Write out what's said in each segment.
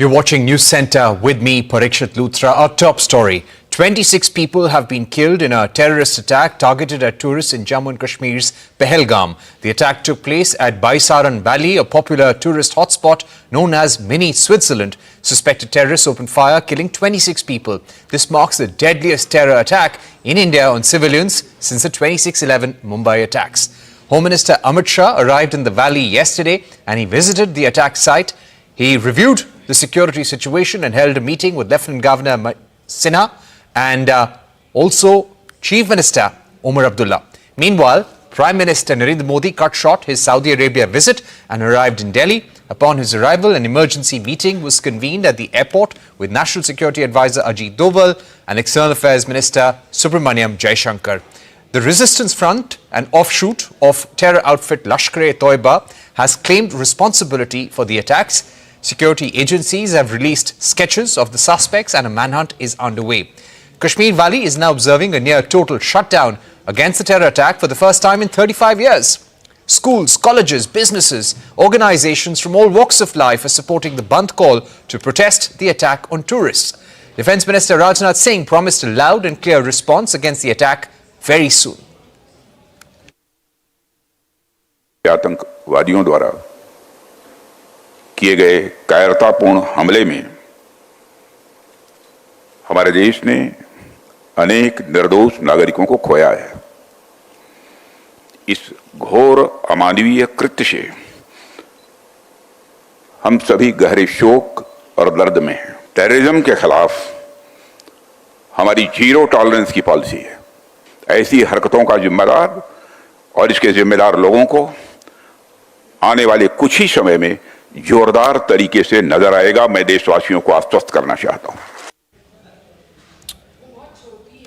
You're watching News Center with me, Parikshit Luthra. Our top story. 26 people have been killed in a terrorist attack targeted at tourists in Jammu and Kashmir's Pahalgam. The attack took place at Baisaran Valley, a popular tourist hotspot known as Mini Switzerland. Suspected terrorists opened fire, killing 26 people. This marks the deadliest terror attack in India on civilians since the 26/11 Mumbai attacks. Home Minister Amit Shah arrived in the valley yesterday and he visited the attack site. He reviewed the security situation and held a meeting with Lieutenant Governor Sinha and also Chief Minister Omar Abdullah. Meanwhile, Prime Minister Narendra Modi cut short his Saudi Arabia visit and arrived in Delhi. Upon his arrival, an emergency meeting was convened at the airport with National Security Advisor Ajit Doval and External Affairs Minister Subramaniam Jaishankar. The Resistance Front, an offshoot of terror outfit Lashkar-E-Taiba, has claimed responsibility for the attacks. Security agencies have released sketches of the suspects and a manhunt is underway. Kashmir Valley is now observing a near total shutdown against the terror attack for the first time in 35 years. Schools, colleges, businesses, organizations from all walks of life are supporting the Bandh call to protest the attack on tourists. Defence Minister Rajnath Singh promised a loud and clear response against the attack very soon. आतंकवादियों द्वारा किए गए कायरतापूर्ण हमले में हमारे देश ने अनेक निर्दोष नागरिकों को खोया है। इस घोर अमानवीय कृत्य से हम सभी गहरे शोक और दर्द में हैं। टेररिज्म के खिलाफ हमारी जीरो टॉलरेंस की पॉलिसी है। ऐसी हरकतों का जिम्मेदार और इसके जिम्मेदार लोगों को आने वाले कुछ ही समय में जोरदार तरीके से नजर आएगा। मैं देशवासियों को आश्वस्त करना चाहता हूं।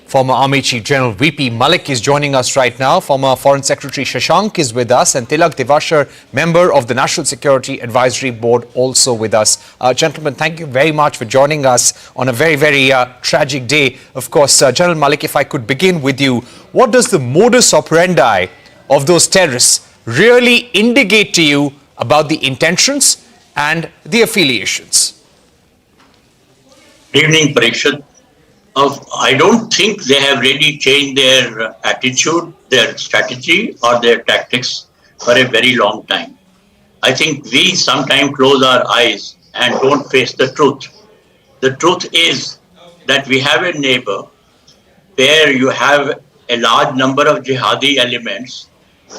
Former Army Chief General VP Malik is joining us right now. Former Foreign Secretary Shashank is with us and Tilak, Devasher, member of the National Security Advisory Board, also with us. Gentlemen, thank you very much for joining us on a very, very tragic day. Of course, General Malik, if I could begin with you, what does the modus operandi of those terrorists really indicate to you about the intentions and the affiliations? Good evening, Parikshit. I don't think they have really changed their attitude, their strategy or their tactics for a very long time. I think we sometimes close our eyes and don't face the truth. The truth is that we have a neighbor where you have a large number of jihadi elements.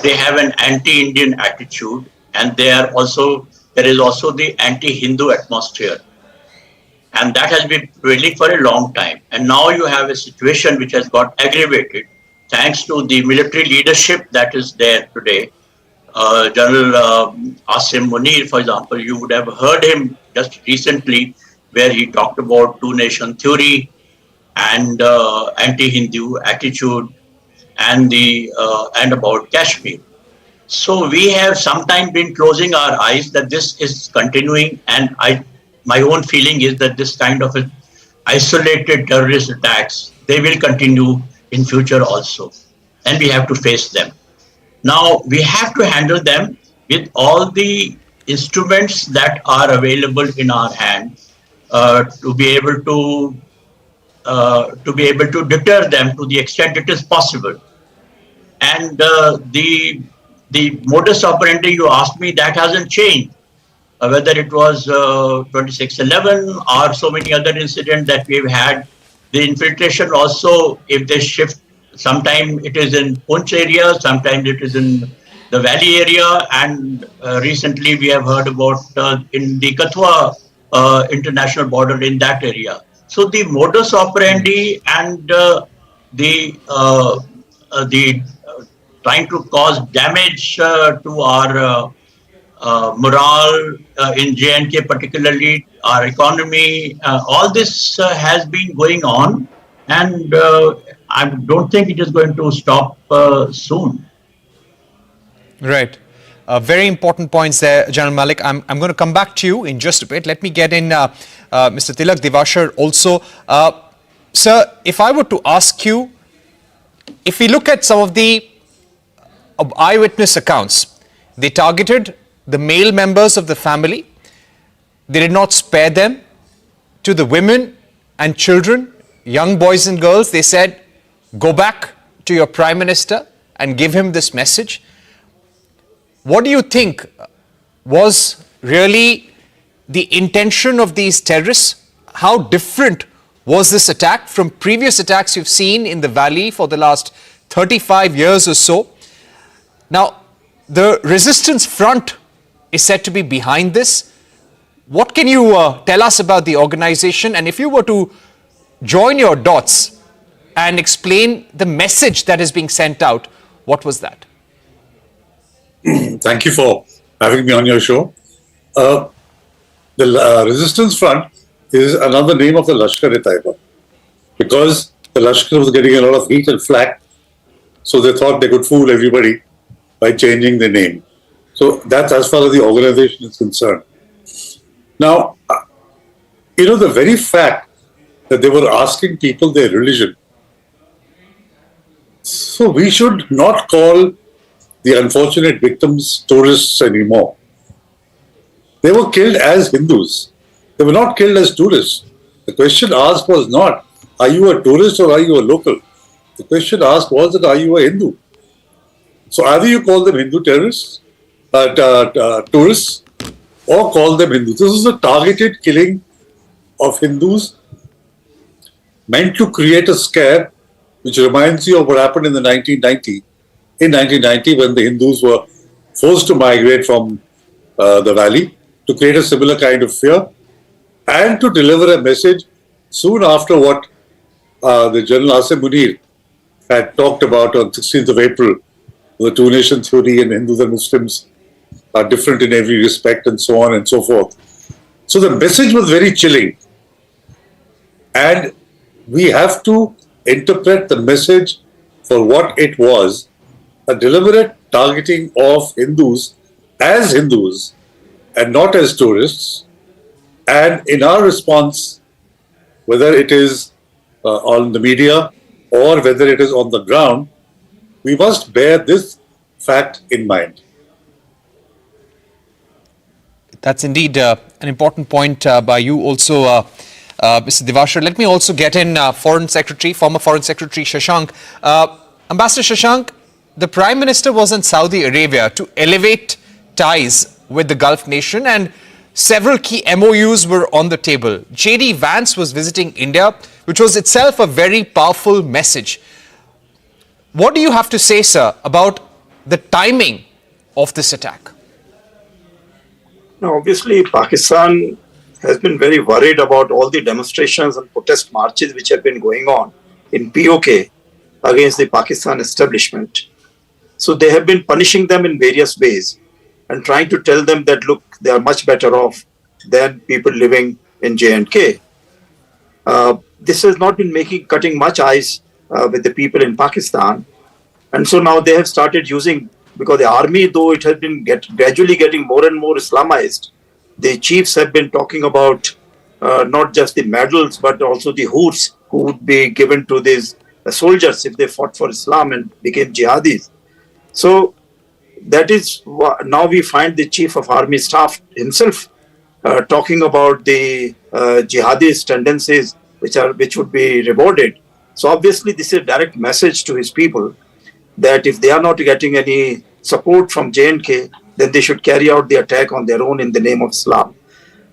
They have an anti-Indian attitude and there is also the anti-Hindu atmosphere. And that has been prevailing for a long time. And now you have a situation which has got aggravated thanks to the military leadership that is there today. General Asim Munir, for example, you would have heard him just recently where he talked about two-nation theory and anti-Hindu attitude and about Kashmir. So we have sometimes been closing our eyes that this is continuing, and my own feeling is that this kind of isolated terrorist attacks, they will continue in future also, and we have to face them. Now we have to handle them with all the instruments that are available in our hand to be able to deter them to the extent it is possible. And the modus operandi you asked me, that hasn't changed. Whether it was 26/11 or so many other incidents that we've had, the infiltration also, if they shift, sometimes it is in Punch area, sometimes it is in the valley area, and recently we have heard about in the Kathua international border in that area. So the modus operandi and the trying to cause damage to our morale in J&K, particularly our economy, all this has been going on, and I don't think it is going to stop soon. Right. Very important points there, General Malik. I'm going to come back to you in just a bit. Let me get in Mr. Tilak, Devasher also. Sir, if I were to ask you, if we look at some of the eyewitness accounts, they targeted the male members of the family. They did not spare them. to the women and children, young boys and girls. They said, go back to your Prime Minister and give him this message. What do you think was really the intention of these terrorists? How different was this attack from previous attacks you've seen in the valley for the last 35 years or so? Now, the resistance front is said to be behind this. What can you tell us about the organization? And if you were to join your dots and explain the message that is being sent out, what was that? Thank you for having me on your show. The Resistance Front is another name of the Lashkar-E-Taiba, because the Lashkar was getting a lot of heat and flack, so they thought they could fool everybody by changing the name. So that's as far as the organization is concerned. Now, the very fact that they were asking people their religion, so we should not call the unfortunate victims tourists anymore. They were killed as Hindus. They were not killed as tourists. The question asked was not, are you a tourist or are you a local? The question asked was that, are you a Hindu? So either you call them Hindu terrorists, tourists, or call them Hindus. This is a targeted killing of Hindus meant to create a scare, which reminds you of what happened in 1990, when the Hindus were forced to migrate from the valley, to create a similar kind of fear and to deliver a message soon after what the General Asim Munir had talked about on 16th of April, the two-nation theory and Hindus and Muslims are different in every respect and so on and so forth. So the message was very chilling. And we have to interpret the message for what it was, a deliberate targeting of Hindus as Hindus and not as tourists. And in our response, whether it is on the media or whether it is on the ground, we must bear this fact in mind. That's indeed an important point by you also, Mr. Devasher. Let me also get in former Foreign Secretary Shashank. Ambassador Shashank, the Prime Minister was in Saudi Arabia to elevate ties with the Gulf nation, and several key MOUs were on the table. J.D. Vance was visiting India, which was itself a very powerful message. What do you have to say, sir, about the timing of this attack? Now, obviously, Pakistan has been very worried about all the demonstrations and protest marches which have been going on in POK against the Pakistan establishment. So they have been punishing them in various ways and trying to tell them that, look, they are much better off than people living in J&K. This has not been cutting much eyes with the people in Pakistan. And so now they have started using, because the army, though it has been gradually getting more and more Islamized, the chiefs have been talking about not just the medals, but also the hoods who would be given to these soldiers if they fought for Islam and became jihadis. So that is now we find the chief of army staff himself talking about the jihadist tendencies which would be rewarded. So obviously this is a direct message to his people that if they are not getting any support from J&K, then they should carry out the attack on their own in the name of Islam.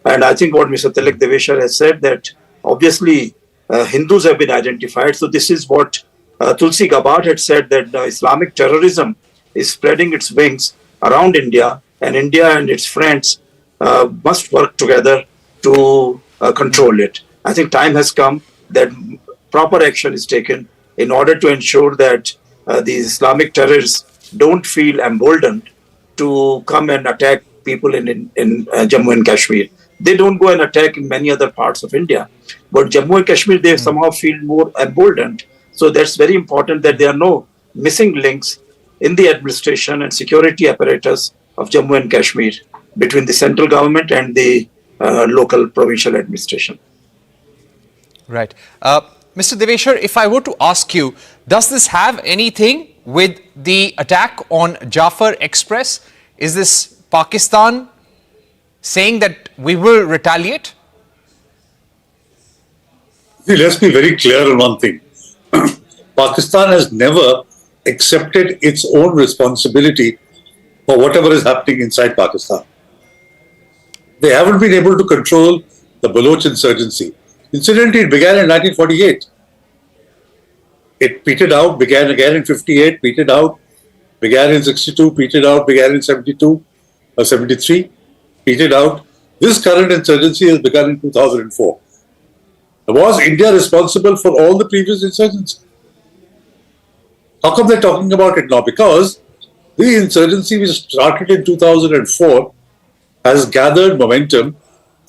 And I think what Mr. Tilak Devasher has said, that obviously Hindus have been identified. So this is what Tulsi Gabbard had said, that Islamic terrorism is spreading its wings around India, and India and its friends must work together to control it. I think time has come that proper action is taken in order to ensure that these Islamic terrorists don't feel emboldened to come and attack people in Jammu and Kashmir. They don't go and attack in many other parts of India. But Jammu and Kashmir, they somehow feel more emboldened. So that's very important that there are no missing links in the administration and security apparatus of Jammu and Kashmir between the central government and the local provincial administration. Right. Mr. Devasher, if I were to ask you, does this have anything with the attack on Jafar Express? Is this Pakistan saying that we will retaliate? See, let's be very clear on one thing. Pakistan has never accepted its own responsibility for whatever is happening inside Pakistan. They haven't been able to control the Baloch insurgency. Incidentally, it began in 1948. It petered out, began again in 58, petered out, began in 62, petered out, began in 72 or 73, petered out. This current insurgency has begun in 2004. Was India responsible for all the previous insurgency? How come they're talking about it now? Because the insurgency which started in 2004 has gathered momentum,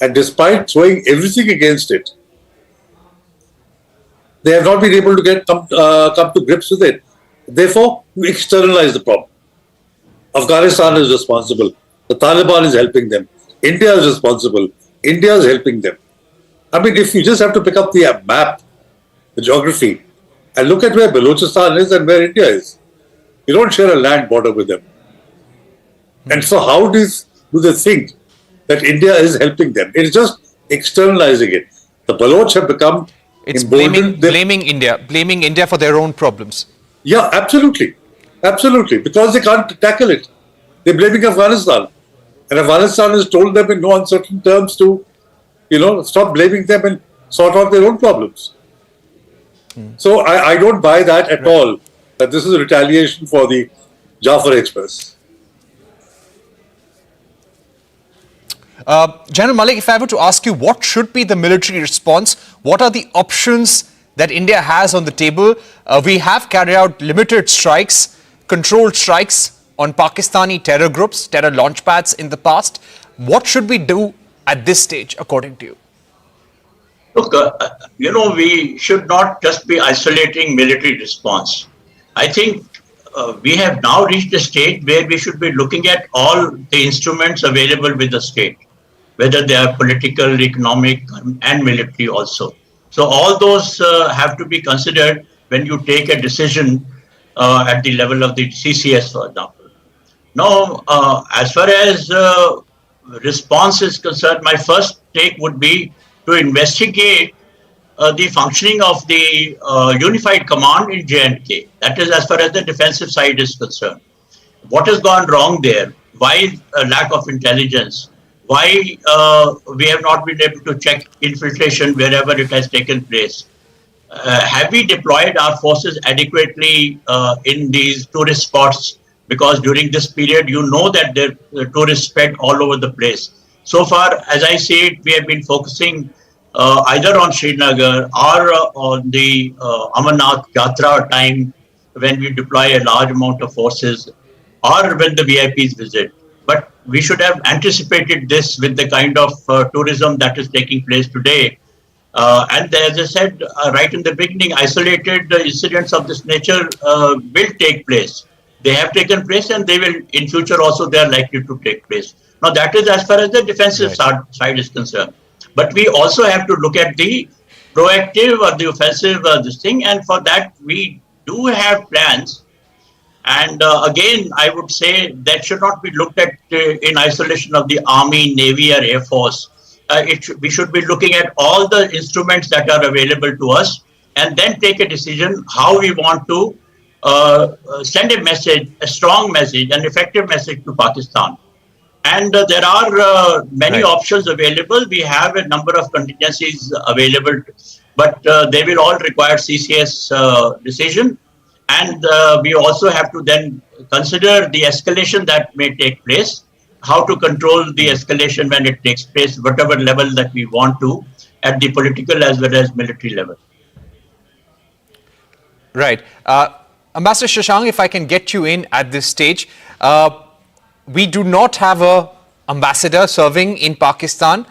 and despite throwing everything against it, they have not been able to come to grips with it. Therefore, we externalize the problem. Afghanistan is responsible. The Taliban is helping them. India is responsible. India is helping them. I mean, if you just have to pick up the map, the geography, and look at where Balochistan is and where India is, you don't share a land border with them. And so how do they think that India is helping them? It's just externalizing it. The Baloch have become It's emboldened. blaming India for their own problems. Yeah, absolutely. Absolutely. Because they can't tackle it. They're blaming Afghanistan. And Afghanistan has told them in no uncertain terms to, stop blaming them and sort out their own problems. So I don't buy that at all, that this is a retaliation for the Jafar Express. General Malik, if I were to ask you, what should be the military response? What are the options that India has on the table? We have carried out limited strikes, controlled strikes on Pakistani terror groups, terror launchpads in the past. What should we do at this stage, according to you? Look, we should not just be isolating military response. I think we have now reached a stage where we should be looking at all the instruments available with the state, whether they are political, economic, and military also. So all those have to be considered when you take a decision at the level of the CCS, for example. Now, as far as response is concerned, my first take would be to investigate the functioning of the unified command in J&K. That is as far as the defensive side is concerned. What has gone wrong there? Why lack of intelligence? Why we have not been able to check infiltration wherever it has taken place? Have we deployed our forces adequately in these tourist spots? Because during this period, that the tourists spread all over the place. So far, as I see it, we have been focusing either on Srinagar or on the Amarnath Yatra time when we deploy a large amount of forces, or when the VIPs visit. But we should have anticipated this with the kind of tourism that is taking place today. And as I said right in the beginning, isolated incidents of this nature will take place. They have taken place, and they will in future also, they are likely to take place. Now that is as far as the defensive side is concerned. But we also have to look at the proactive or the offensive this thing, and for that we do have plans. And again, I would say that should not be looked at in isolation of the Army, Navy, or Air Force. We should be looking at all the instruments that are available to us, and then take a decision how we want to send a message, a strong message, an effective message to Pakistan. And there are many options available. We have a number of contingencies available, but they will all require CCS decision. And we also have to then consider the escalation that may take place, how to control the escalation when it takes place, whatever level that we want to, at the political as well as military level. Right. Ambassador Shashank, if I can get you in at this stage, we do not have an ambassador serving in Pakistan.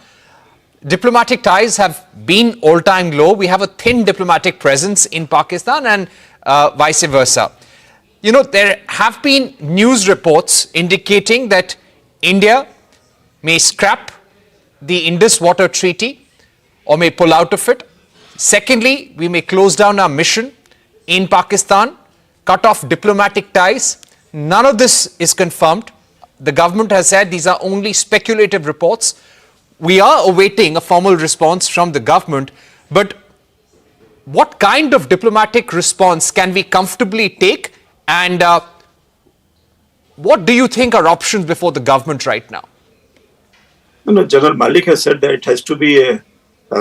Diplomatic ties have been all-time low. We have a thin diplomatic presence in Pakistan, and vice versa. There have been news reports indicating that India may scrap the Indus Water Treaty or may pull out of it. Secondly, we may close down our mission in Pakistan, cut off diplomatic ties. None of this is confirmed. The government has said these are only speculative reports. We are awaiting a formal response from the government, but what kind of diplomatic response can we comfortably take, and what do you think are options before the government right now? General Malik has said that it has to be a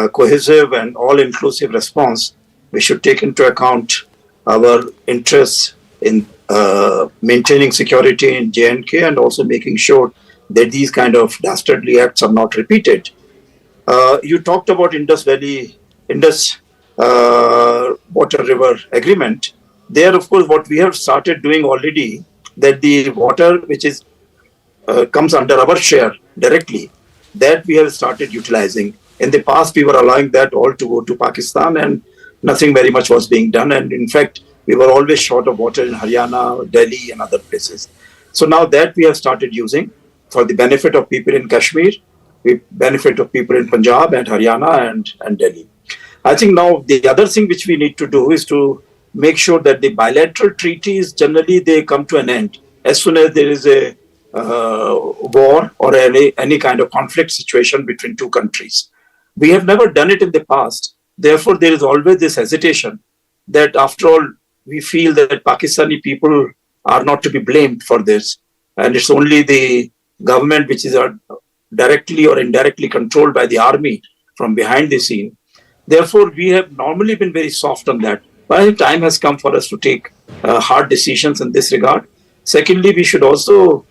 cohesive and all-inclusive response. We should take into account our interests in maintaining security in J&K and also making sure that these kind of dastardly acts are not repeated. You talked about Indus Water River Agreement. There, of course, what we have started doing already, that the water which is comes under our share directly, that we have started utilizing. In the past, we were allowing that all to go to Pakistan, and nothing very much was being done. And in fact, we were always short of water in Haryana, Delhi, and other places. So now that we have started using for the benefit of people in Kashmir, the benefit of people in Punjab and Haryana and Delhi. I think now the other thing which we need to do is to make sure that the bilateral treaties, generally they come to an end as soon as there is a war or any kind of conflict situation between two countries. We have never done it in the past. Therefore, there is always this hesitation that after all, we feel that Pakistani people are not to be blamed for this. And it's only the government which is directly or indirectly controlled by the army from behind the scene. Therefore, we have normally been very soft on that. But I think time has come for us to take hard decisions in this regard. Secondly, we should also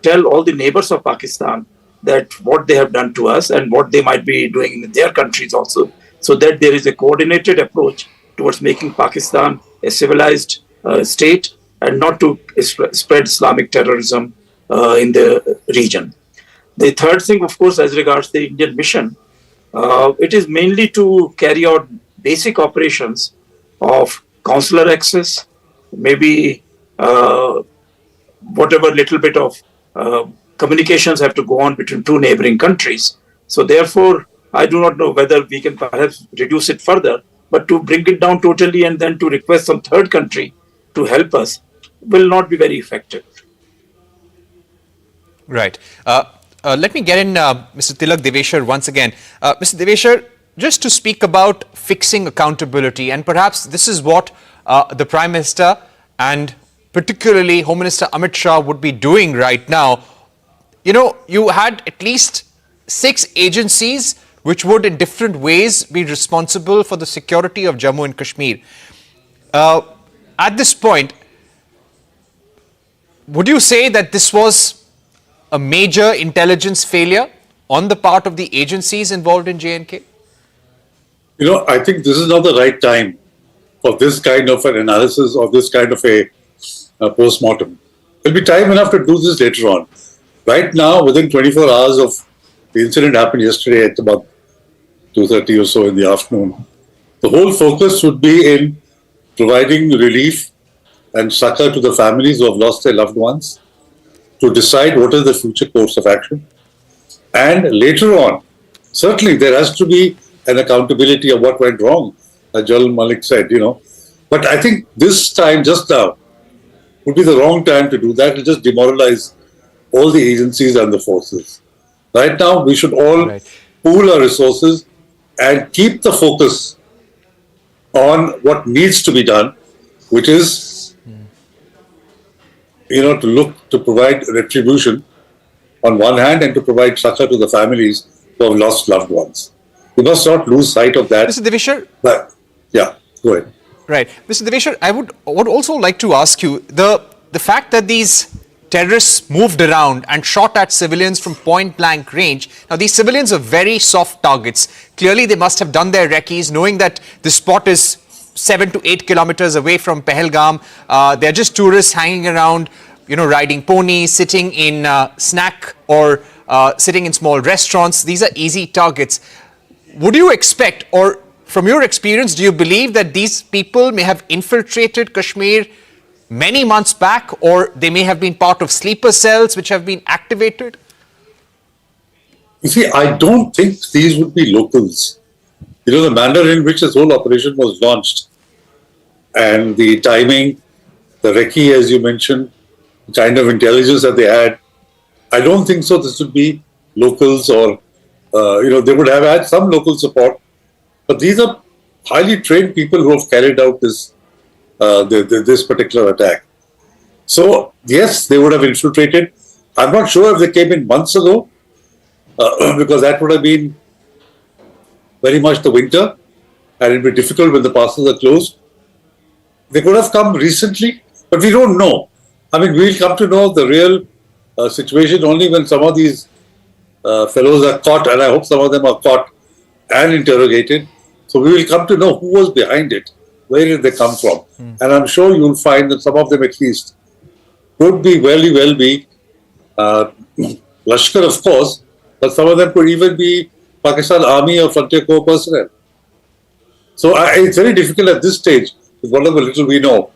tell all the neighbors of Pakistan that what they have done to us and what they might be doing in their countries also, so that there is a coordinated approach towards making Pakistan a civilized state and not to spread Islamic terrorism in the region. The third thing, of course, as regards the Indian mission, it is mainly to carry out basic operations of consular access, maybe whatever little bit of communications have to go on between two neighboring countries. So therefore, I do not know whether we can perhaps reduce it further, but to bring it down totally and then to request some third country to help us will not be very effective. Right. Let me get in Mr. Tilak Devasher once again. Mr. Devasher, just to speak about fixing accountability, and perhaps this is what the Prime Minister and particularly Home Minister Amit Shah would be doing right now. You know, you had at least 6 agencies which would in different ways be responsible for the security of Jammu and Kashmir. At this point, would you say that this was a major intelligence failure on the part of the agencies involved in J&K? You know, I think this is not the right time for this kind of an analysis or this kind of a post-mortem. There'll be time enough to do this later on. Right now, within 24 hours of the incident happened yesterday at about 2:30 or so in the afternoon, the whole focus would be in providing relief and succor to the families who have lost their loved ones, to decide what is the future course of action. And later on, certainly there has to be an accountability of what went wrong, as General Malik said, But I think this time, just now, would be the wrong time to do that. It will just demoralize all the agencies and the forces. Right now, we should all pool our resources and keep the focus on what needs to be done, which is, to provide retribution on one hand and to provide succor to the families who have lost loved ones. We must not lose sight of that. Mr. Devasher? But, yeah, go ahead. Right. Mr. Devasher, I would also like to ask you, the fact that these terrorists moved around and shot at civilians from point-blank range. Now, these civilians are very soft targets. Clearly, they must have done their recce's, knowing that the spot is 7 to 8 kilometers away from Pahalgam. They're just tourists hanging around, riding ponies, sitting in snack or sitting in small restaurants. These are easy targets. Would you expect, or from your experience, do you believe that these people may have infiltrated Kashmir many months back, or they may have been part of sleeper cells which have been activated? You see, I don't think these would be locals. The manner in which this whole operation was launched and the timing, the recce, as you mentioned, the kind of intelligence that they had, I don't think so this would be locals or, they would have had some local support. But these are highly trained people who have carried out this particular attack. So yes, they would have infiltrated. I'm not sure if they came in months ago, because that would have been very much the winter, and it'd be difficult when the passes are closed. They could have come recently, but we don't know. I mean, we'll come to know the real situation only when some of these fellows are caught, and I hope some of them are caught and interrogated. So we will come to know who was behind it, where did they come from. And I'm sure you'll find that some of them at least could be very well be Lashkar, of course, but some of them could even be Pakistan Army or Frontier Corps personnel. So it's very difficult at this stage, with whatever little we know,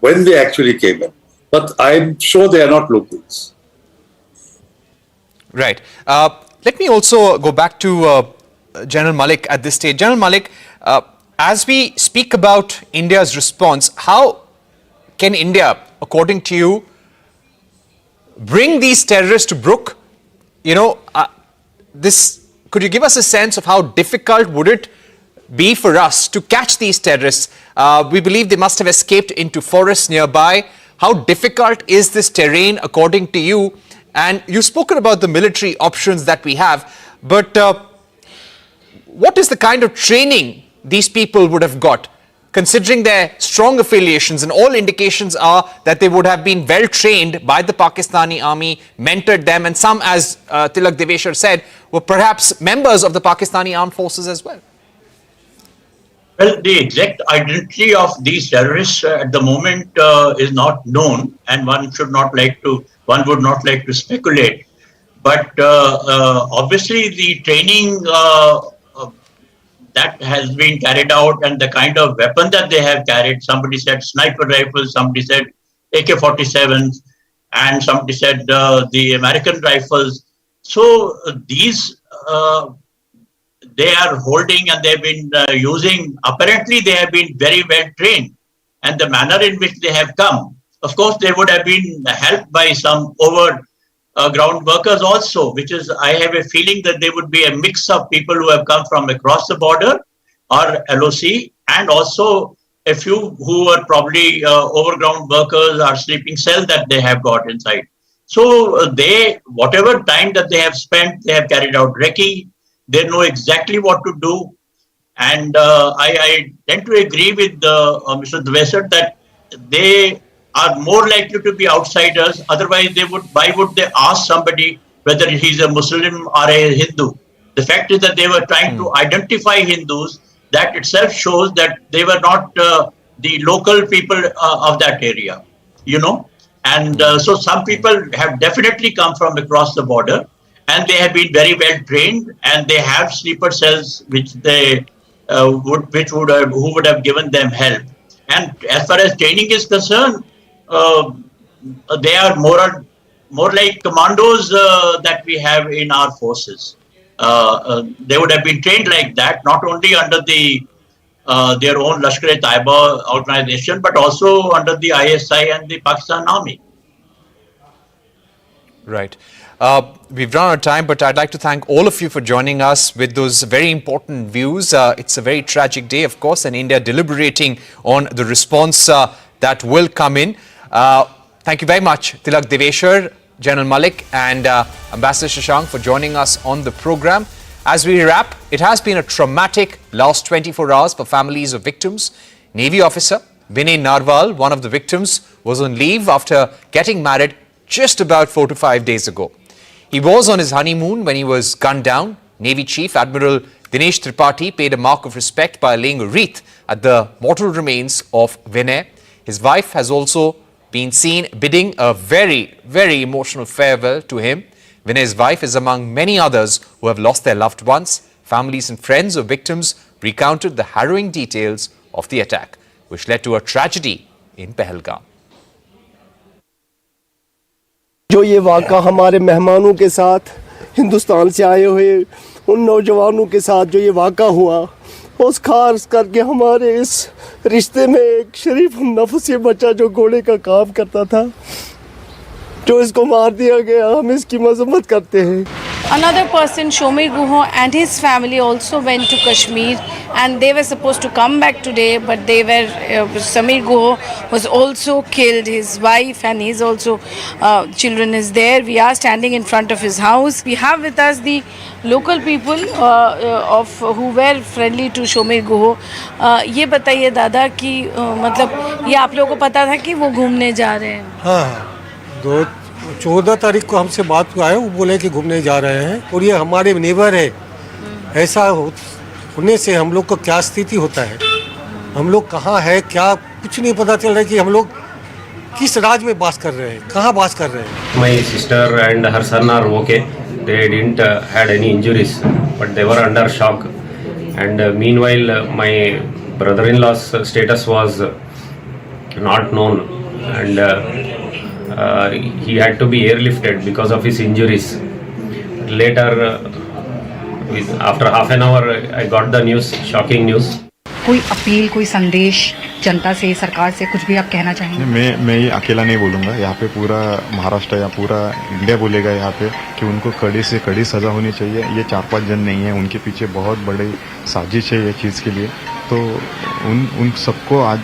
when they actually came in. But I'm sure they are not locals. Right. Let me also go back to General Malik at this stage. General Malik, as we speak about India's response, how can India, according to you, bring these terrorists to book? You know, could you give us a sense of how difficult would it be for us to catch these terrorists? We believe they must have escaped into forests nearby. How difficult is this terrain according to you? And you've spoken about the military options that we have, but what is the kind of training these people would have got, considering their strong affiliations? And all indications are that they would have been well trained by the Pakistani army, mentored them, and some, as Tilak Devasher said, were perhaps members of the Pakistani armed forces as well. Well, the exact identity of these terrorists at the moment is not known, and one would not like to speculate. But obviously, the training that has been carried out and the kind of weapon that they have carried, somebody said sniper rifles, somebody said AK-47s, and somebody said the American rifles. So these they are holding and they've been using, apparently they have been very well trained, and the manner in which they have come, of course they would have been helped by some ground workers also, which is, I have a feeling that they would be a mix of people who have come from across the border or LOC, and also a few who are probably overground workers or sleeping cells that they have got inside. So they, whatever time that they have spent, they have carried out recce. They know exactly what to do. And I tend to agree with Mr. Devasher that they are more likely to be outsiders. Otherwise, why would they ask somebody whether he's a Muslim or a Hindu? The fact is that they were trying to identify Hindus. That itself shows that they were not the local people of that area, you know. And so some people have definitely come from across the border, and they have been very well trained, and they have sleeper cells which they who would have given them help. And as far as training is concerned, they are more like commandos that we have in our forces. They would have been trained like that, not only under their own Lashkar-E-Taiba organization, but also under the ISI and the Pakistan Army. Right. We've run out of time, but I'd like to thank all of you for joining us with those very important views. It's a very tragic day, of course, and India deliberating on the response that will come in. Thank you very much, Tilak Devasher, General Malik, and Ambassador Shashank for joining us on the program. As we wrap, it has been a traumatic last 24 hours for families of victims. Navy officer Vinay Narwal, one of the victims, was on leave after getting married just about 4 to 5 days ago. He was on his honeymoon when he was gunned down. Navy Chief Admiral Dinesh Tripathi paid a mark of respect by laying a wreath at the mortal remains of Vinay. His wife has also been seen bidding a very, very emotional farewell to him. Vinay's wife is among many others who have lost their loved ones. Families and friends of victims recounted the harrowing details of the attack, which led to a tragedy in Pahalgam. जो ये वाक़ा हमारे मेहमानों के साथ हिंदुस्तान से आए हुए उन नौजवानों के साथ जो ये वाक़ा हुआ, उस खास करके हमारे इस रिश्ते में एक शरीफ नफ्स ये बच्चा जो घोड़े का काम करता था, जो इसको मार दिया गया, हम इसकी मजम्मत करते हैं। Another person, Shomir Guho, and his family also went to Kashmir, and they were supposed to come back today, but they were Samir Guho was also killed. His wife and his also children is there. We are standing in front of his house. We have with us the local people of who were friendly to Shomir Guho. ये बताइए दादा कि मतलब ये आप लोगों को पता था कि वो घूमने जा रहे हैं? हाँ, 14 तारीख को हमसे बात हुआ है, वो बोले कि घूमने जा रहे हैं और ये हमारे नेबर है। ऐसा होने से हम लोग को क्या स्थिति होता है, हम लोग कहाँ है क्या कुछ नहीं पता चल रहा है कि हम लोग किस राज्य में बास कर रहे हैं, कहाँ बास कर रहे हैं। My sister and her son are okay. They didn't had any injuries, but they were under shock. And meanwhile, my brother-in-law's status was not known, and he had to be airlifted because of his injuries. Later, after half an hour, I got the news, shocking news. कोई appeal, कोई संदेश जनता से, सरकार से, कुछ भी आप कहना चाहेंगे? मैं ये अकेला नहीं बोलूँगा, यहाँ पे पूरा महाराष्ट्र या पूरा इंडिया बोलेगा यहाँ पे कि उनको कड़ी से कड़ी सज़ा होनी चाहिए। ये 4-5 जन नहीं है, उनके पीछे बहुत बड़ी साजिश है ये चीज़ के लिए। तो उन सबको आज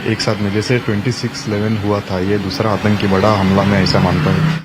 एक साथ में, जैसे 26/11 हुआ था, ये दूसरा आतंकी बड़ा हमला मैं ऐसा मानता हूँ।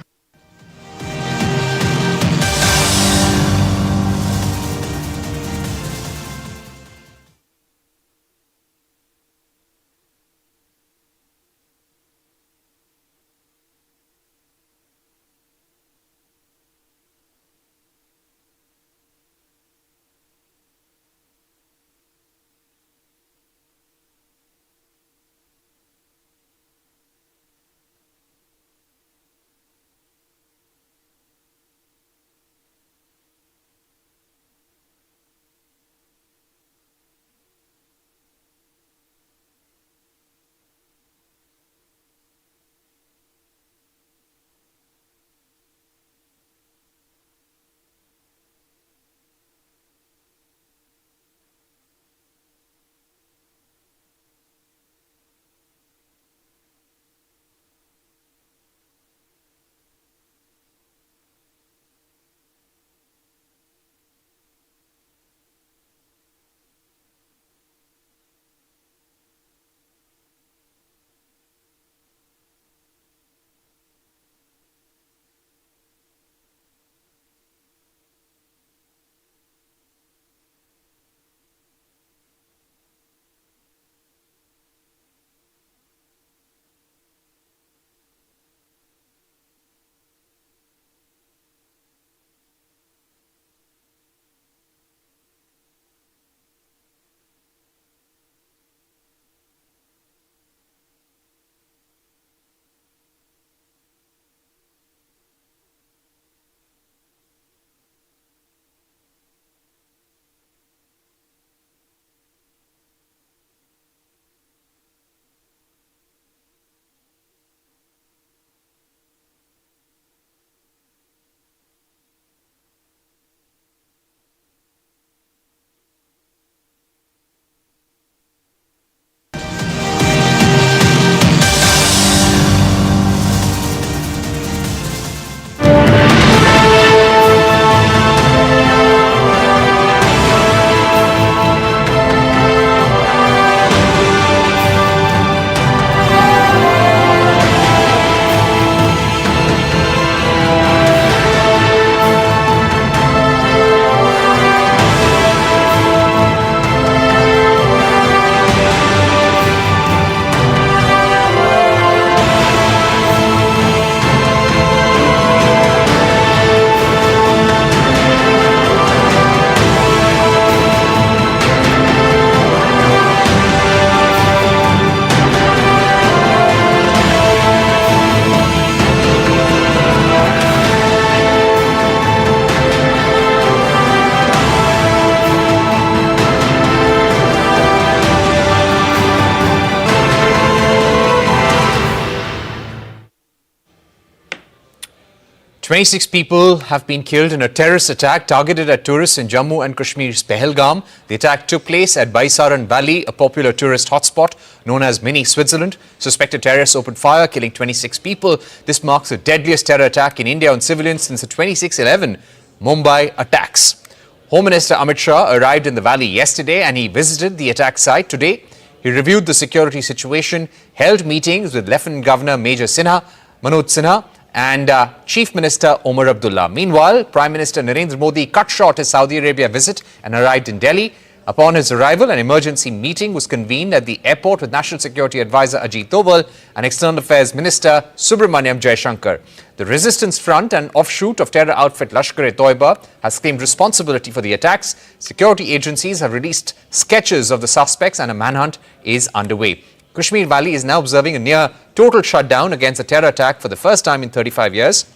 "26 people have been killed in a terrorist attack targeted at tourists in Jammu and Kashmir's Pahalgam. The attack took place at Baisaran Valley, a popular tourist hotspot known as Mini Switzerland. Suspected terrorists opened fire, killing 26 people. This marks the deadliest terror attack in India on civilians since the 26/11 Mumbai attacks. Home Minister Amit Shah arrived in the valley yesterday and he visited the attack site today. He reviewed the security situation, held meetings with Lieutenant Governor Major Manoj Sinha and Chief Minister Omar Abdullah. Meanwhile, Prime Minister Narendra Modi cut short his Saudi Arabia visit and arrived in Delhi. Upon his arrival, an emergency meeting was convened at the airport with National Security Advisor Ajit Doval and External Affairs Minister Subramaniam Jaishankar. The resistance front, an offshoot of terror outfit Lashkar-E-Taiba, has claimed responsibility for the attacks. Security agencies have released sketches of the suspects and a manhunt is underway. Kashmir Valley is now observing a near total shutdown against a terror attack for the first time in 35 years.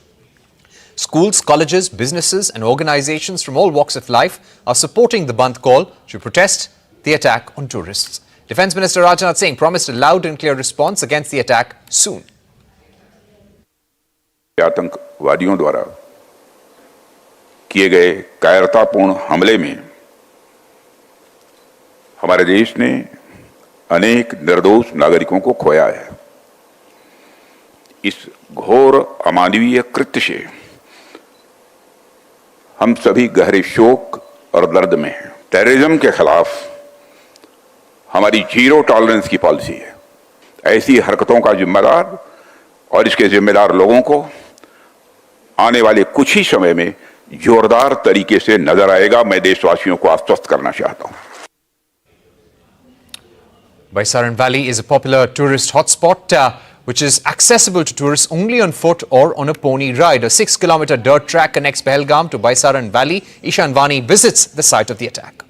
Schools, colleges, businesses and organizations from all walks of life are supporting the Bandh call to protest the attack on tourists. Defence Minister Rajnath Singh promised a loud and clear response against the attack soon. आतंकवादियों द्वारा किए गए कायरतापूर्ण हमले में हमारे देश ने अनेक निर्दोष नागरिकों को खोया है। इस घोर अमानवीय कृत्य से हम सभी गहरे शोक और दर्द में हैं। टेररिज्म के खिलाफ हमारी जीरो टॉलरेंस की पॉलिसी है। ऐसी हरकतों का जिम्मेदार और इसके जिम्मेदार लोगों को आने वाले कुछ ही समय में जोरदार तरीके से नजर आएगा। मैं देशवासियों को आश्वस्त करना चाहता हूं। Baisaran Valley is a popular tourist hotspot which is accessible to tourists only on foot or on a pony ride. A 6-kilometer dirt track connects Pahalgam to Baisaran Valley. Ishan Vani visits the site of the attack.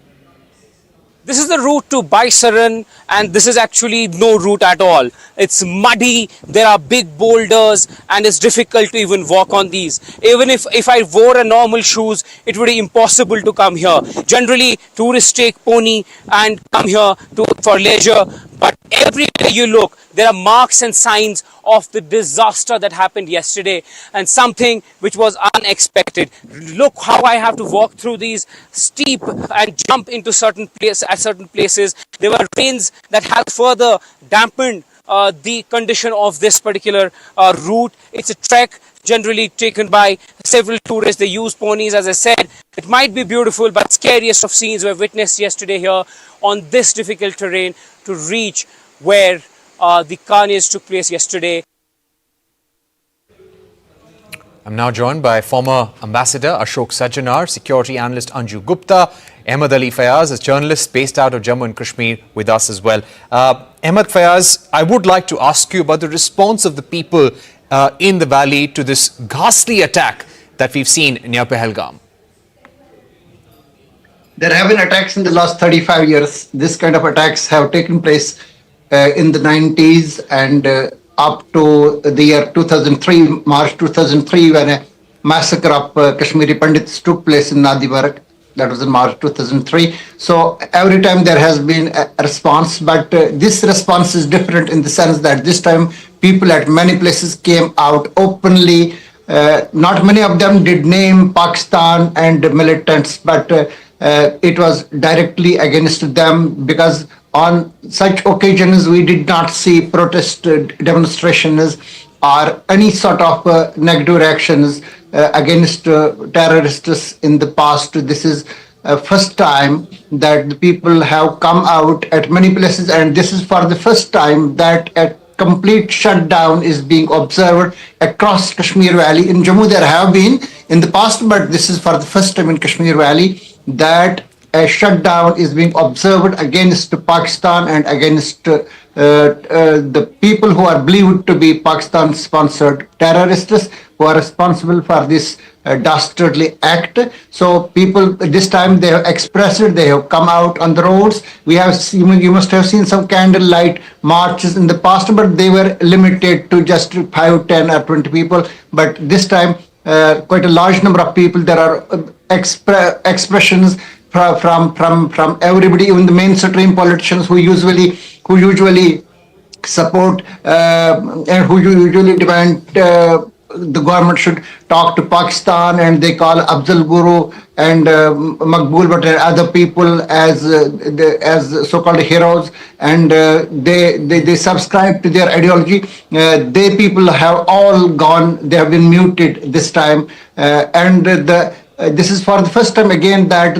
This is the route to Baisaran and this is actually no route at all. It's muddy, there are big boulders and it's difficult to even walk on these. Even if I wore a normal shoes, it would be impossible to come here. Generally, tourists take pony and come here for leisure. But everywhere you look, there are marks and signs of the disaster that happened yesterday and something which was unexpected. Look how I have to walk through these steep and jump into certain places. There were rains that have further dampened the condition of this particular route. It's a trek generally taken by several tourists. They use ponies, as I said. It might be beautiful, but scariest of scenes were witnessed yesterday here on this difficult terrain to reach where the carnage took place yesterday. I'm now joined by former Ambassador Ashok Sajjanar, security analyst Anju Gupta, Ahmed Ali Fayaz, a journalist based out of Jammu and Kashmir, with us as well. Ahmed Fayaz, I would like to ask you about the response of the people in the valley to this ghastly attack that we've seen near Pahalgam. There have been attacks in the last 35 years. This kind of attacks have taken place in the 90s and up to the year 2003, March 2003, when a massacre of Kashmiri Pandits took place in Nadibarak. That was in March 2003. So every time there has been a response, but this response is different in the sense that this time people at many places came out openly. Not many of them did name Pakistan and militants, but it was directly against them, because on such occasions we did not see protest demonstrations or any sort of negative reactions against terrorists in the past. This is first time that the people have come out at many places, and this is for the first time that a complete shutdown is being observed across Kashmir Valley. In Jammu there have been in the past, but this is for the first time in Kashmir Valley that a shutdown is being observed against Pakistan and against the people who are believed to be Pakistan-sponsored terrorists who are responsible for this dastardly act. So people this time they have expressed it, they have come out on the roads. You must have seen some candlelight marches in the past, but they were limited to just 5, 10 or 20 people. But this time quite a large number of people. There are expressions from everybody, even the mainstream politicians who usually support and who usually demand the government should talk to Pakistan, and they call Afzal Guru and Maqbool Bhatt other people as so-called heroes, and they subscribe to their ideology. They people have all gone. They have been muted this time, and the this is for the first time again that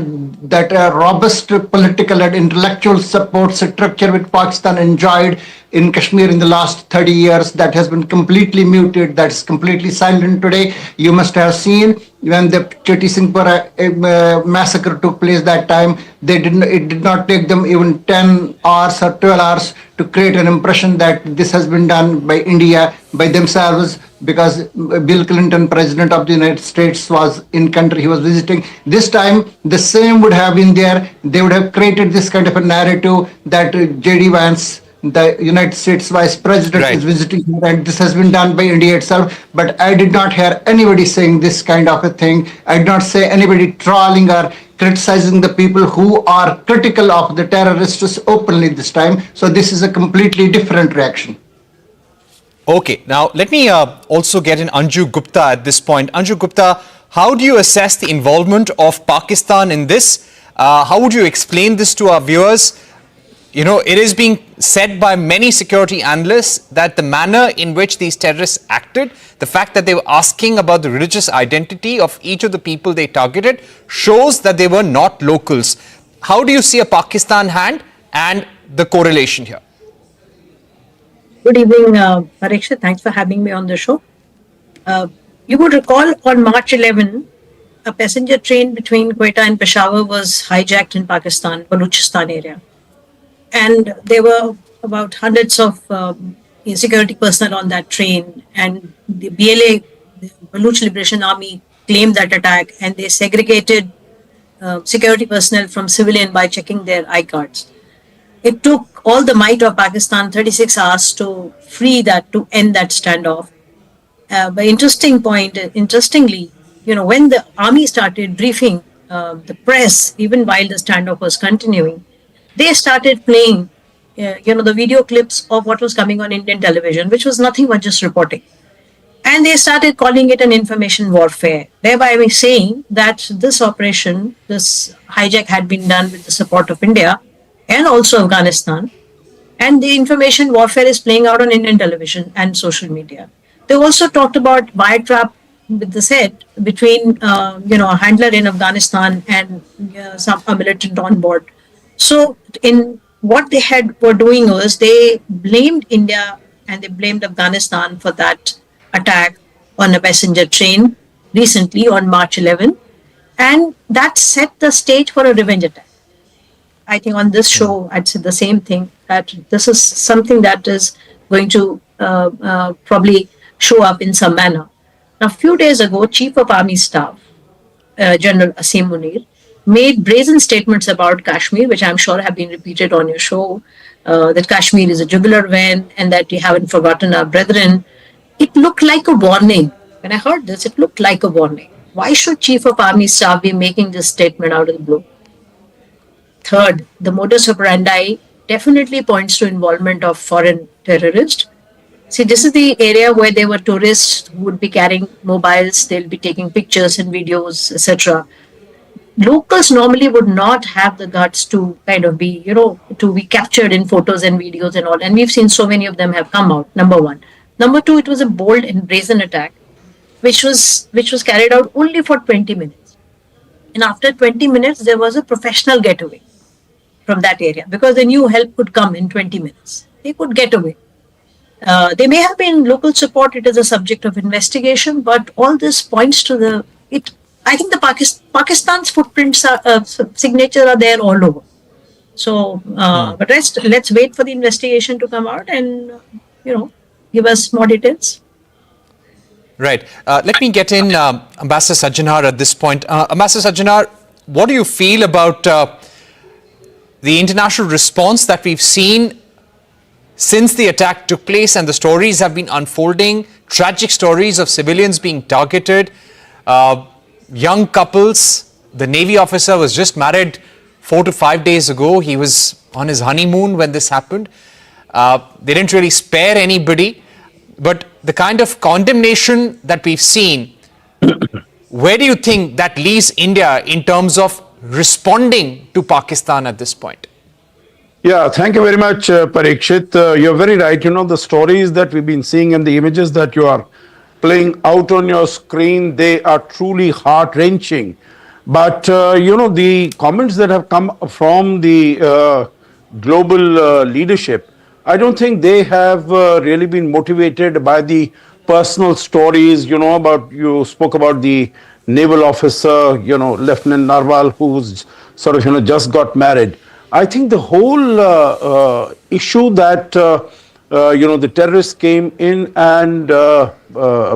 a robust political and intellectual support structure which Pakistan enjoyed in Kashmir in the last 30 years, that has been completely muted, that's completely silent today. You must have seen when the Cheti Singhpura massacre took place that time, it did not take them even 10 hours or 12 hours to create an impression that this has been done by India, by themselves, because Bill Clinton, President of the United States, was in country, he was visiting. This time, the same would have been there. They would have created this kind of a narrative that J.D. Vance, the United States Vice President, is visiting here, and this has been done by India itself. But I did not hear anybody saying this kind of a thing. I did not see anybody trolling or criticizing the people who are critical of the terrorists openly this time. So this is a completely different reaction. Okay, now let me also get in Anju Gupta at this point. Anju Gupta, how do you assess the involvement of Pakistan in this? How would you explain this to our viewers? You know, it is being said by many security analysts that the manner in which these terrorists acted, the fact that they were asking about the religious identity of each of the people they targeted, shows that they were not locals. How do you see a Pakistan hand and the correlation here? Good evening, Parikshit. Thanks for having me on the show. You would recall on March 11, a passenger train between Quetta and Peshawar was hijacked in Pakistan, Balochistan area. And there were about hundreds of security personnel on that train. And the BLA, the Baloch Liberation Army, claimed that attack, and they segregated security personnel from civilian by checking their I cards. It took all the might of Pakistan 36 hours to free that, to end that standoff. But interestingly, you know, when the army started briefing the press, even while the standoff was continuing, they started playing, the video clips of what was coming on Indian television, which was nothing but just reporting. And they started calling it an information warfare, thereby saying that this operation, this hijack had been done with the support of India and also Afghanistan. And the information warfare is playing out on Indian television and social media. They also talked about wiretrap with the set between, a handler in Afghanistan and a militant on board. So in what they were doing was they blamed India and they blamed Afghanistan for that attack on a passenger train recently on March 11. And that set the stage for a revenge attack. I think on this show, I'd say the same thing, that this is something that is going to probably show up in some manner. Now, a few days ago, Chief of Army Staff, General Asim Munir, made brazen statements about Kashmir, which I'm sure have been repeated on your show, that Kashmir is a jugular vein and that we haven't forgotten our brethren. It looked like a warning. When I heard this, it looked like a warning. Why should Chief of Army Staff be making this statement out of the blue? Third, the modus operandi definitely points to involvement of foreign terrorists. See, this is the area where there were tourists who would be carrying mobiles, they'll be taking pictures and videos, etc. Locals normally would not have the guts to kind of be, to be captured in photos and videos and all. And we've seen so many of them have come out, number one. Number two, it was a bold and brazen attack, which was carried out only for 20 minutes. And after 20 minutes, there was a professional getaway from that area because they knew help could come in 20 minutes. They could get away. They may have been local support. It is a subject of investigation, but all this points to I think the Pakistan's footprints signature are there all over. So, but let's wait for the investigation to come out and, give us more details. Right. Let me get in Ambassador Sajjanar at this point. Ambassador Sajjanar, what do you feel about the international response that we've seen since the attack took place, and the stories have been unfolding, tragic stories of civilians being targeted, young couples? The Navy officer was just married 4 to 5 days ago. He was on his honeymoon when this happened. They didn't really spare anybody. But the kind of condemnation that we've seen, where do you think that leaves India in terms of responding to Pakistan at this point? Yeah, thank you very much, Parikshit. You're very right. The stories that we've been seeing and the images that you are playing out on your screen, they are truly heart-wrenching. But, the comments that have come from the global leadership, I don't think they have really been motivated by the personal stories, you spoke about the naval officer, Lieutenant Narwal, who's sort of, just got married. I think the whole issue that, the terrorists came in and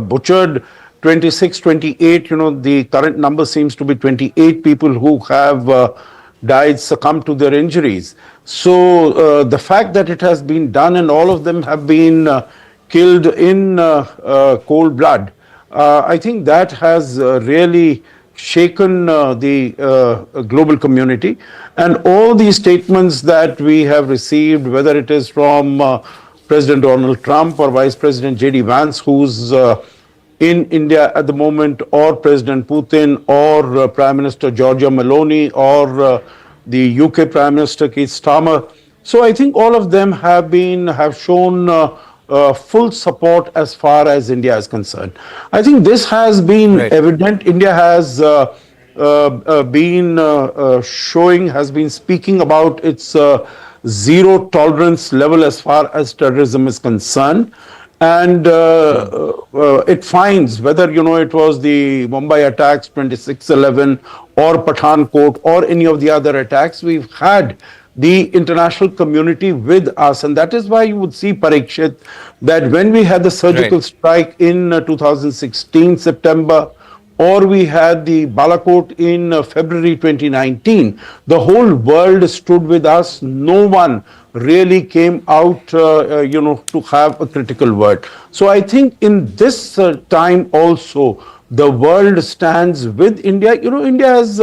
butchered 26, 28, the current number seems to be 28 people who have died, succumbed to their injuries. So the fact that it has been done and all of them have been killed in cold blood, I think that has really shaken the global community. And all these statements that we have received, whether it is from President Donald Trump or Vice President J.D. Vance, who's in India at the moment, or President Putin, or Prime Minister Giorgia Meloni, or the UK Prime Minister Keir Starmer. So I think all of them have shown full support as far as India is concerned. I think this has been evident. India has been speaking about its zero tolerance level as far as terrorism is concerned. And it finds whether, it was the Mumbai attacks, 26/11, or Pathankot, or any of the other attacks, we've had the international community with us. And that is why you would see, Parikshit, that when we had the surgical strike in 2016, September, or we had the Balakot in February 2019, the whole world stood with us. No one really came out, to have a critical word. So I think in this time also, the world stands with India. India has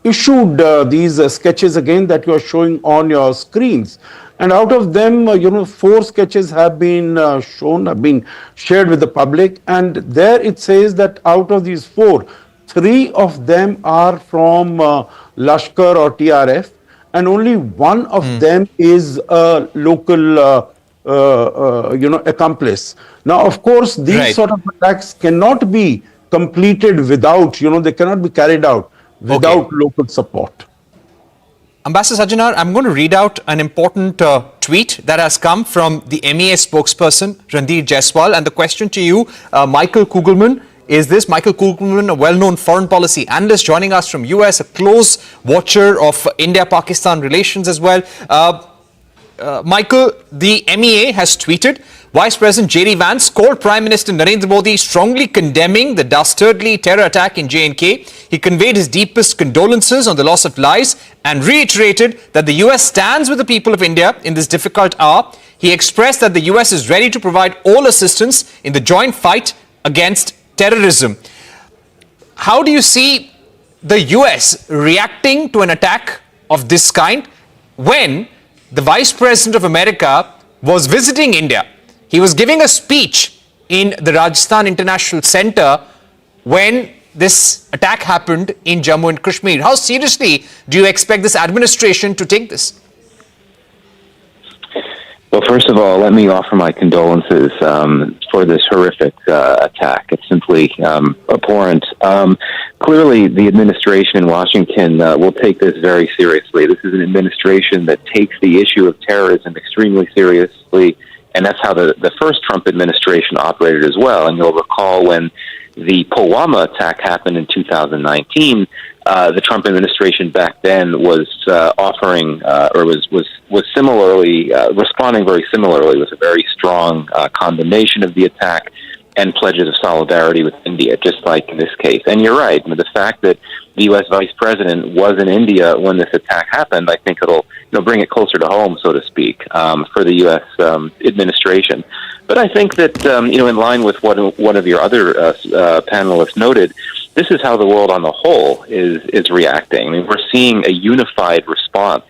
issued these sketches again that you are showing on your screens. And out of them, 4 sketches have been shown, have been shared with the public. And there it says that out of these 4, 3 of them are from Lashkar or TRF, and only one of them is a local, accomplice. Now, of course, these sort of attacks cannot be completed without, they cannot be carried out without local support. Ambassador Sajjanar, I'm going to read out an important tweet that has come from the MEA spokesperson, Randir Jaiswal. And the question to you, Michael Kugelman, is this. Michael Kugelman, a well-known foreign policy analyst, joining us from US, a close watcher of India-Pakistan relations as well. Michael, the MEA has tweeted, Vice President J.D. Vance called Prime Minister Narendra Modi strongly condemning the dastardly terror attack in J&K. He conveyed his deepest condolences on the loss of lives and reiterated that the US stands with the people of India in this difficult hour. He expressed that the US is ready to provide all assistance in the joint fight against terrorism. How do you see the US reacting to an attack of this kind when the Vice President of America was visiting India? He was giving a speech in the Rajasthan International Center when this attack happened in Jammu and Kashmir. How seriously do you expect this administration to take this? Well, first of all, let me offer my condolences for this horrific attack. It's simply abhorrent. Clearly, the administration in Washington will take this very seriously. This is an administration that takes the issue of terrorism extremely seriously, and that's how the first Trump administration operated as well. And you'll recall when the Pulwama attack happened in 2019, the Trump administration back then was offering or was similarly responding very similarly with a very strong condemnation of the attack and pledges of solidarity with India, just like in this case. And you're right, the fact that the U.S. Vice President was in India when this attack happened, I think it'll bring it closer to home, so to speak, for the U.S. Administration. But I think that in line with what one of your other panelists noted, this is how the world on the whole is reacting. I mean, we're seeing a unified response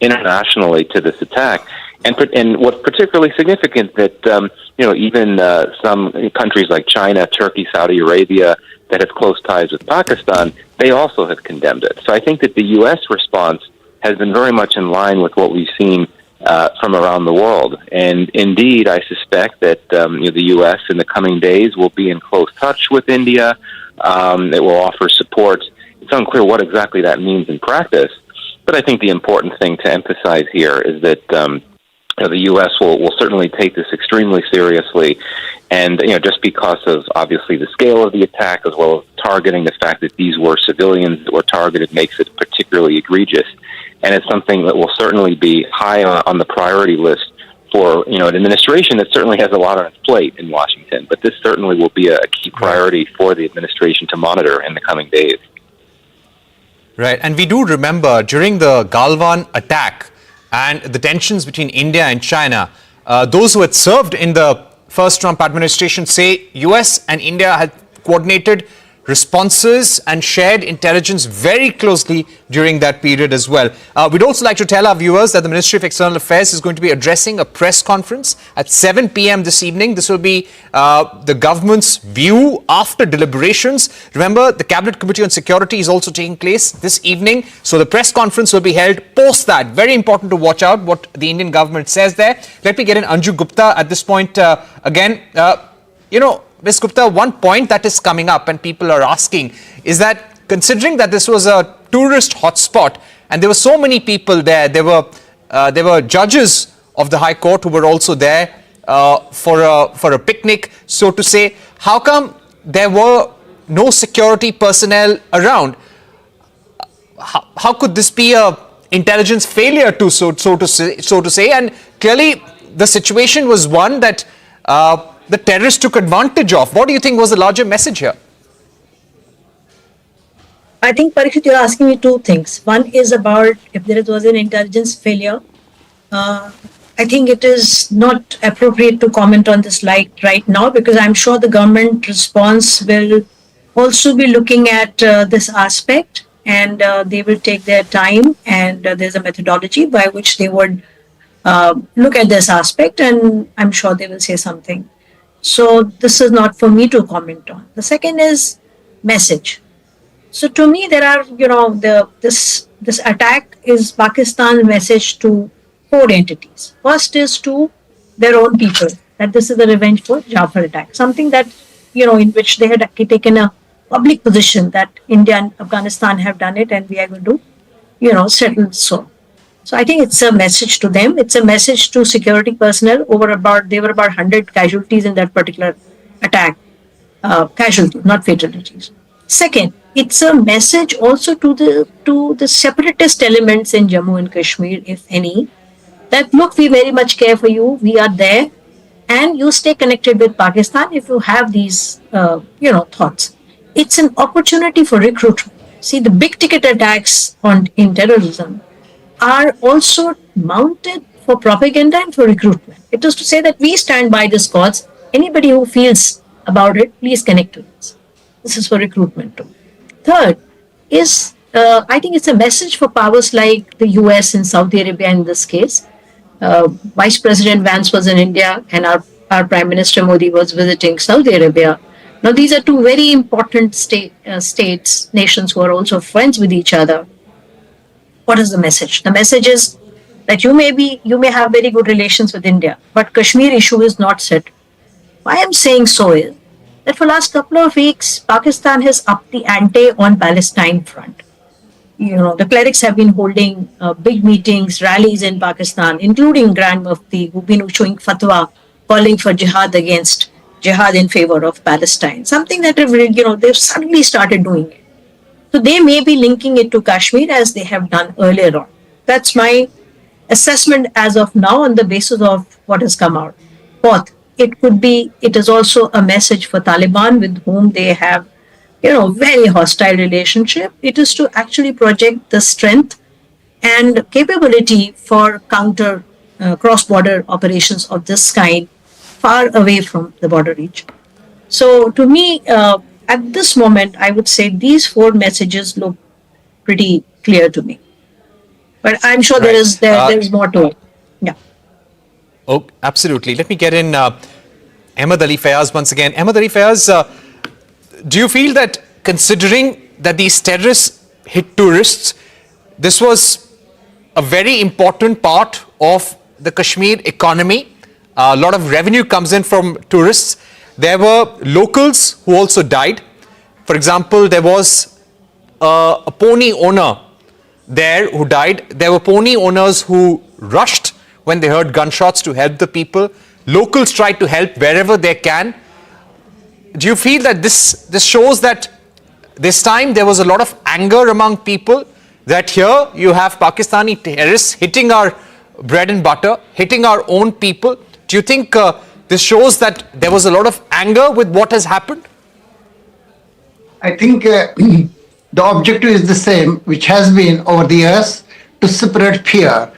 internationally to this attack. And what's particularly significant that even some countries like China, Turkey, Saudi Arabia that have close ties with Pakistan, they also have condemned it. So I think that the U.S. response has been very much in line with what we've seen from around the world. And indeed, I suspect that the U.S. in the coming days will be in close touch with India. It will offer support. It's unclear what exactly that means in practice, but I think the important thing to emphasize here is that the U.S. will certainly take this extremely seriously. And just because of obviously the scale of the attack, as well as targeting, the fact that these were civilians that were targeted makes it particularly egregious. And it's something that will certainly be high on the priority list for an administration that certainly has a lot on its plate in Washington. But this certainly will be a key priority for the administration to monitor in the coming days. Right, and we do remember during the Galwan attack and the tensions between India and China, those who had served in the first Trump administration say US and India had coordinated responses and shared intelligence very closely during that period as well. We'd also like to tell our viewers that the Ministry of External Affairs is going to be addressing a press conference at 7 p.m. this evening. This will be the government's view after deliberations. Remember, the Cabinet Committee on Security is also taking place this evening. So the press conference will be held post that. Very important to watch out what the Indian government says there. Let me get in Anju Gupta at this point again. Ms. Gupta, one point that is coming up and people are asking is that considering that this was a tourist hotspot and there were so many people there, there were judges of the High Court who were also there for a picnic, so to say. How come there were no security personnel around? How could this be a intelligence failure to so to say? And clearly the situation was one that the terrorists took advantage of. What do you think was the larger message here? I think, Parikshit, you're asking me two things. One is about if there was an intelligence failure. I think it is not appropriate to comment on this right now, because I'm sure the government response will also be looking at this aspect, and they will take their time, and there's a methodology by which they would look at this aspect, and I'm sure they will say something. So this is not for me to comment on. The second is message. So to me, there are, this attack is Pakistan's message to four entities. First is to their own people, that this is the revenge for Jafar attack. Something that, in which they had taken a public position that India and Afghanistan have done it and we are going to, settle so. So I think it's a message to them. It's a message to security personnel. There were about 100 casualties in that particular attack. Casualties, not fatalities. Second, it's a message also to the separatist elements in Jammu and Kashmir, if any, that look, we very much care for you. We are there, and you stay connected with Pakistan if you have these, thoughts. It's an opportunity for recruitment. See, the big ticket attacks in terrorism are also mounted for propaganda and for recruitment. It is to say that we stand by this cause. Anybody who feels about it, please connect to us. This is for recruitment too. Third is, I think it's a message for powers like the US and Saudi Arabia in this case. Vice President Vance was in India and our Prime Minister Modi was visiting Saudi Arabia. Now these are two very important states, nations who are also friends with each other. What is the message? The message is that you may have very good relations with India, but Kashmir issue is not settled. Why I'm saying so is that for last couple of weeks, Pakistan has upped the ante on Palestine front. The clerics have been holding big meetings, rallies in Pakistan, including Grand Mufti, who've been issuing fatwa calling for jihad in favor of Palestine. Something that they've suddenly started doing it. So they may be linking it to Kashmir as they have done earlier on. That's my assessment as of now on the basis of what has come out. Fourth, it is also a message for Taliban with whom they have, very hostile relationship. It is to actually project the strength and capability for counter cross-border operations of this kind far away from the border region. So to me, at this moment, I would say these four messages look pretty clear to me. But I'm sure there is more to it. Yeah. Oh, absolutely. Let me get in Ahmed Ali Fayaz once again. Ahmed Ali Fayaz, do you feel that considering that these terrorists hit tourists, this was a very important part of the Kashmir economy. A lot of revenue comes in from tourists. There were locals who also died. For example, there was a pony owner there who died. There were pony owners who rushed when they heard gunshots to help the people. Locals tried to help wherever they can. Do you feel that this shows that this time there was a lot of anger among people, that here you have Pakistani terrorists hitting our bread and butter, hitting our own people? Do you think this shows that there was a lot of anger with what has happened? I think the objective is the same, which has been over the years, to separate fear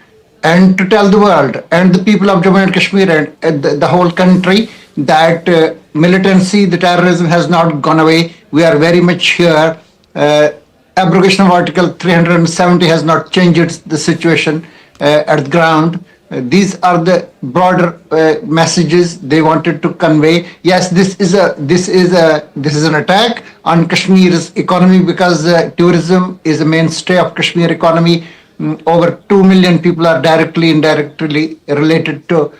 and to tell the world and the people of Jammu and Kashmir and the whole country that militancy, the terrorism has not gone away. We are very much here. Abrogation of Article 370 has not changed the situation at the ground. These are the broader messages they wanted to convey. Yes, this is an attack on Kashmir's economy, because tourism is a mainstay of Kashmir economy. Over 2 million people are directly, indirectly related to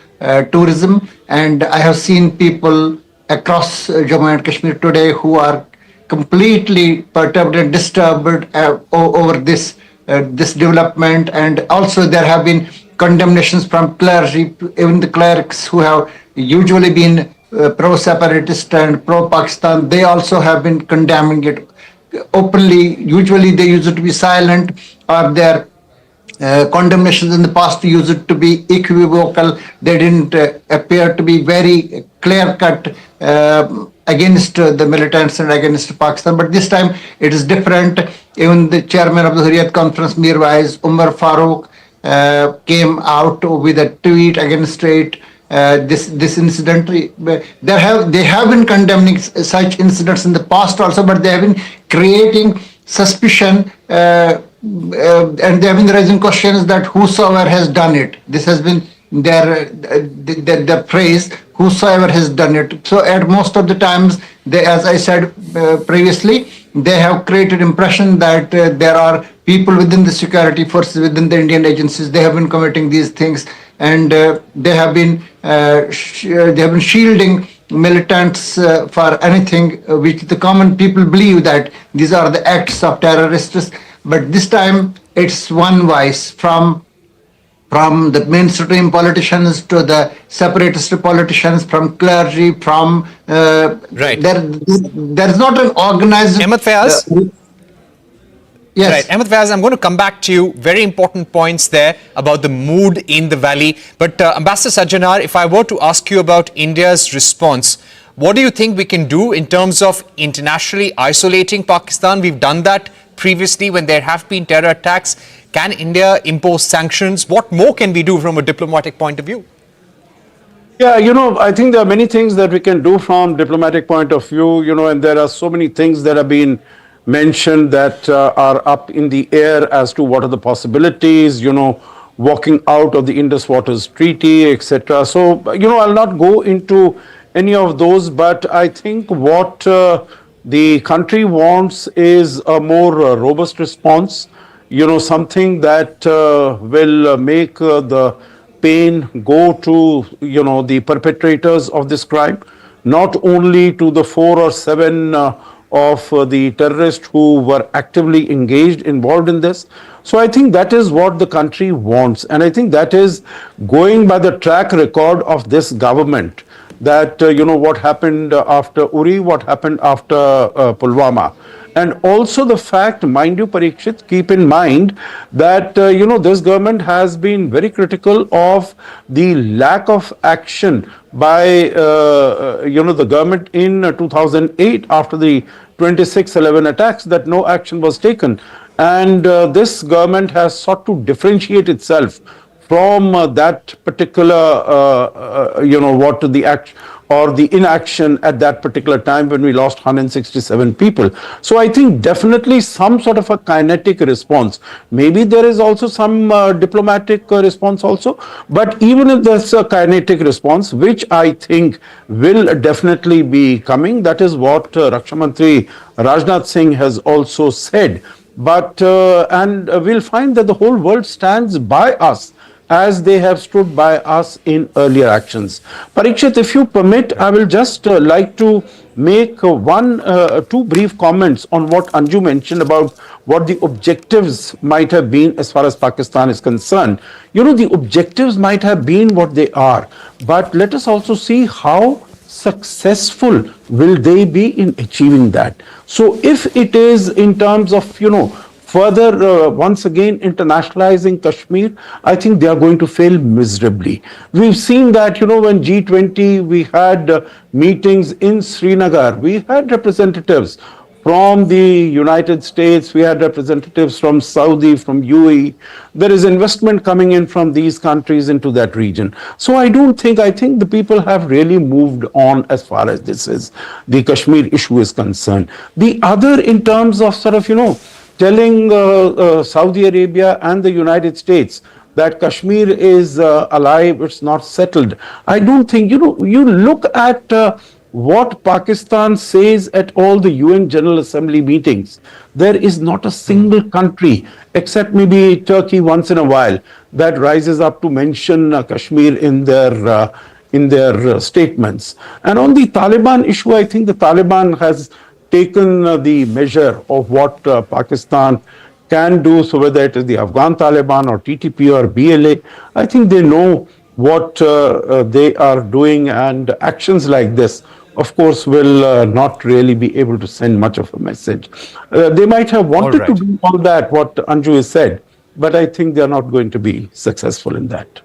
tourism, and I have seen people across Jammu and Kashmir today who are completely perturbed and disturbed over this development. And also there have been condemnations from clergy, even the clerics who have usually been pro-separatist and pro-Pakistan. They also have been condemning it openly. Usually they used to be silent, or their condemnations in the past used to be equivocal. They didn't appear to be very clear-cut against the militants and against Pakistan. But this time it is different. Even the chairman of the Hurriyat Conference, Mirwais Umar Farooq, came out with a tweet against it. This incident, they have been condemning such incidents in the past also, but they have been creating suspicion, and they have been raising questions that whosoever has done it. This has been their phrase, whosoever has done it. So at most of the times, they, as I said previously, they have created impression that there are people within the security forces, within the Indian agencies. They have been committing these things, and they have been shielding militants for anything which the common people believe that these are the acts of terrorists. But this time it's one voice from the mainstream politicians to the separatist politicians, from clergy, from right. There is not an organized. Ahmed Fayaz? Yes. Right. Ahmed Fayaz, I'm going to come back to you. Very important points there about the mood in the valley. But Ambassador Sajjanar, if I were to ask you about India's response, what do you think we can do in terms of internationally isolating Pakistan? We've done that previously when there have been terror attacks. Can India impose sanctions? What more can we do from a diplomatic point of view? Yeah, I think there are many things that we can do from diplomatic point of view, and there are so many things that have been mentioned that are up in the air as to what are the possibilities, walking out of the Indus Waters Treaty, etc. So, I'll not go into any of those, but I think what the country wants is a more robust response, something that will make the pain go to, the perpetrators of this crime, not only to the 4 or 7 of the terrorists who were actively involved in this. So I think that is what the country wants. And I think that is going by the track record of this government, that, what happened after Uri, what happened after Pulwama. And also the fact, mind you, Parikshit, keep in mind that, this government has been very critical of the lack of action by, the government in 2008 after the 26/11 attacks, that no action was taken. And this government has sought to differentiate itself from that particular, the act or the inaction at that particular time when we lost 167 people. So I think definitely some sort of a kinetic response. Maybe there is also some diplomatic response also. But even if there's a kinetic response, which I think will definitely be coming, that is what Raksha Mantri Rajnath Singh has also said. But and we'll find that the whole world stands by us. as they have stood by us in earlier actions. Parikshit, if you permit, I will just like to make two brief comments on what Anju mentioned about what the objectives might have been as far as Pakistan is concerned. You know, the objectives might have been what they are, but let us also see how successful will they be in achieving that. So if it is in terms of, further once again internationalizing Kashmir, I think they are going to fail miserably. We've seen that, when G20, we had meetings in Srinagar, we had representatives from the United States, we had representatives from Saudi, from UAE. There is investment coming in from these countries into that region. So I think the people have really moved on as far as the Kashmir issue is concerned. The other, in terms of telling Saudi Arabia and the United States that Kashmir is alive, it's not settled. I don't think, you look at what Pakistan says at all the UN General Assembly meetings. There is not a single country, except maybe Turkey once in a while, that rises up to mention Kashmir in their statements. And on the Taliban issue, I think the Taliban has taken the measure of what Pakistan can do. So whether it is the Afghan Taliban or TTP or BLA, I think they know what they are doing, and actions like this, of course, will not really be able to send much of a message. They might have wanted to do all that, what Anju has said, but I think they are not going to be successful in that.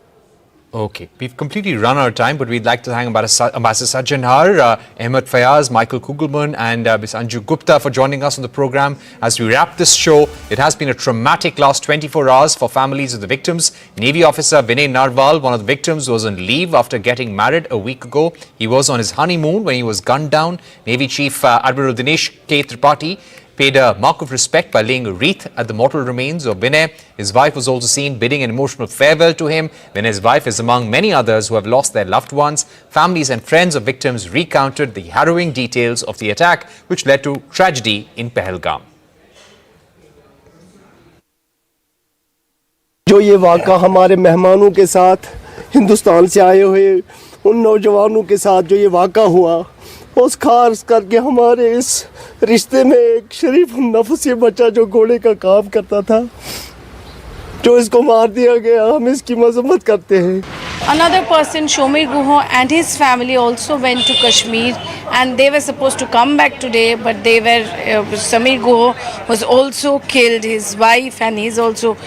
Okay, we've completely run out of time, but we'd like to thank Ambassador Sajjan Har, Ahmed Fayaz, Michael Kugelman and Ms. Anju Gupta for joining us on the program. As we wrap this show, it has been a traumatic last 24 hours for families of the victims. Navy officer Vinay Narwal, one of the victims, was on leave after getting married a week ago. He was on his honeymoon when he was gunned down. Navy Chief Admiral Dinesh K. Tripathi paid a mark of respect by laying a wreath at the mortal remains of Vinay. His wife was also seen bidding an emotional farewell to him. Vinay's wife is among many others who have lost their loved ones. Families and friends of victims recounted the harrowing details of the attack, which led to tragedy in Pahalgam. जो ये वाक़ा हमारे मेहमानों के साथ हिंदुस्तान से आए हुए उन नौजवानों के साथ जो ये वाक़ा हुआ, उस खास करके हमारे इस रिश्ते में एक शरीफ नफ्स बच्चा जो घोड़े का काम करता था, जो इसको मार दिया गया, हम इसकी मजम्मत करते हैं. Another person, Shomir Guho, and his family also went to Kashmir, and they were supposed to come back today, but they were, Samir Guho was also killed. His wife and his also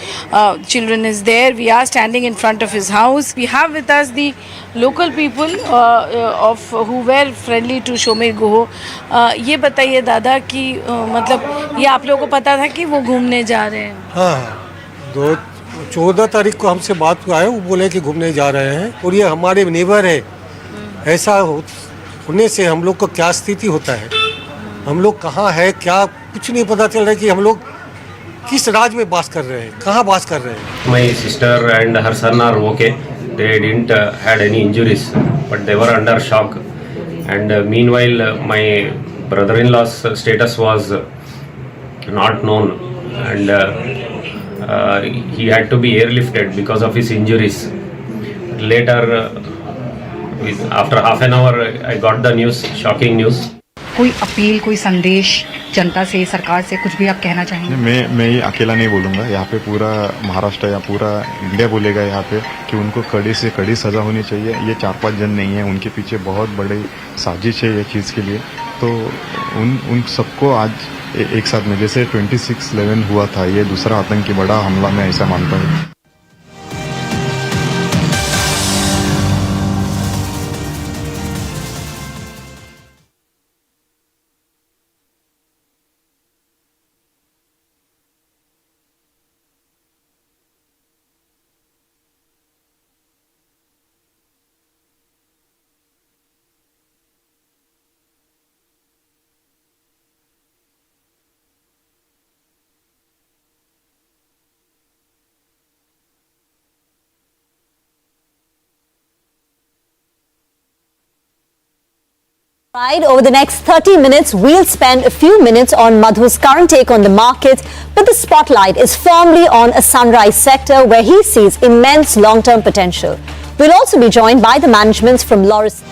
children is there. We are standing in front of his house. We have with us the local people who were friendly to Shomir Guho. ये बताइए दादा कि मतलब ये आप लोगों को पता था कि वो घूमने जा रहे हैं? हाँ, 14 तारीख को हमसे बात हुआ है, वो बोले कि घूमने जा रहे हैं और ये हमारे नेबर है. ऐसा होने से हम लोग को क्या स्थिति होता है, हम लोग कहाँ है, क्या कुछ नहीं पता चल रहा है कि हम लोग किस राज्य में बास कर रहे हैं, कहाँ बास कर रहे हैं. My sister and her son are okay. They didn't had any injuries, but they were under shock. And meanwhile, my brother-in-law's status was not known, and he had to be airlifted because of his injuries. Later, after half an hour, I got the news, shocking news. कोई appeal, कोई संदेश जनता से, सरकार से, कुछ भी आप कहना चाहेंगे? मैं ये अकेला नहीं बोलूँगा, यहाँ पे पूरा महाराष्ट्र या पूरा इंडिया बोलेगा यहाँ पे कि उनको कड़ी से कड़ी सज़ा होनी चाहिए. ये 4-5 जन नहीं है, उनके पीछे बहुत बड़ी साजिश है ये चीज़ के लिए. तो उन सबको आज एक साथ में, जैसे 26/11 हुआ था, ये दूसरा आतंकी बड़ा हमला, मैं ऐसा मानता हूँ. Right, over the next 30 minutes, we'll spend a few minutes on Madhu's current take on the market, but the spotlight is firmly on a sunrise sector where he sees immense long-term potential. We'll also be joined by the managements from Loris.